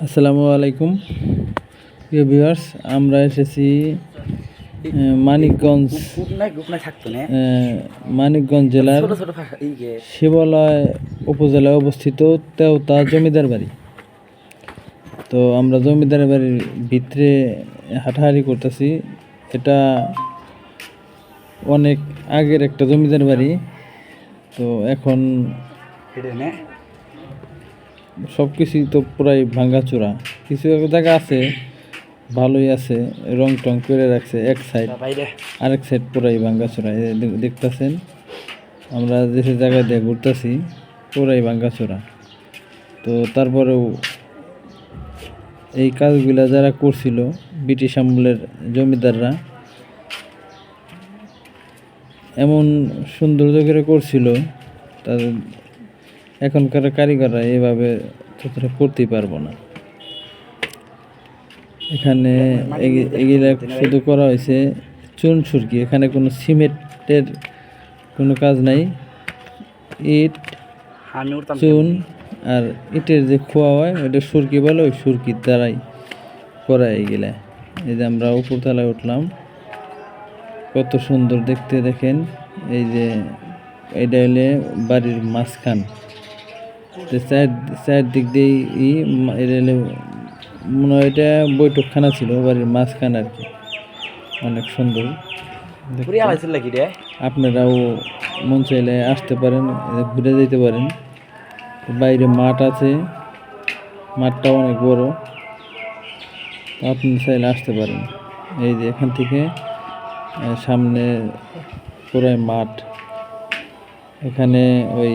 আসসালামু আলাইকুম প্রিয় ভিউয়ার্স, আমরা এসেছি মানিকগঞ্জ মানিকগঞ্জ জেলার শিবালয় উপজেলায় অবস্থিত তেওতা জমিদার বাড়ি। তো আমরা জমিদার বাড়ির ভিতরে হাঁটাহাঁটি করতেছি। এটা অনেক আগের একটা জমিদার বাড়ি। তো এখন সব কিছুই তো পুরাই ভাঙ্গাচোরা, কিছু এক জায়গা আছে ভালোই আছে, রং টং করে রাখছে এক সাইড, আরেক সাইড পুরাই ভাঙ্গাচোরা। দেখতেছেন আমরা যে জায়গায় দিয়ে ঘুরতেছি পুরাই ভাঙ্গাচোরা। তো তারপরেও এই কাজগুলা যারা করছিল ব্রিটিশ আমলের জমিদাররা, এমন সৌন্দর্য করে করছিল, তাদের এখনকার কারিগররা এভাবে করতে পারবো না। এখানে এগুলা শুধু করা হয়েছে চুন সুরকি, এখানে কোনো সিমেন্টের কোনো কাজ নাই। ইট, চুন আর ইটের যে খোয়া হয় ওইটা সুরকি বলে, ওই সুরকির দ্বারাই করা এগুলা। এই যে আমরা উপরতলায় উঠলাম, কত সুন্দর দেখতে দেখেন। এই যে এটা হলে বাড়ির মাঝখান, চারদিক দিয়ে এটা হলে মনে হয় এটা বৈঠকখানা ছিল, বাড়ির মাঝখান আর কি। অনেক সুন্দর, আপনারাও মন চাইলে আসতে পারেন, ঘুরে যেতে পারেন। বাইরে মাঠ আছে, মাঠটা অনেক বড়, আপনি চাইলে আসতে পারেন। এই যে এখান থেকে সামনে পুরাই মাঠ, এখানে ওই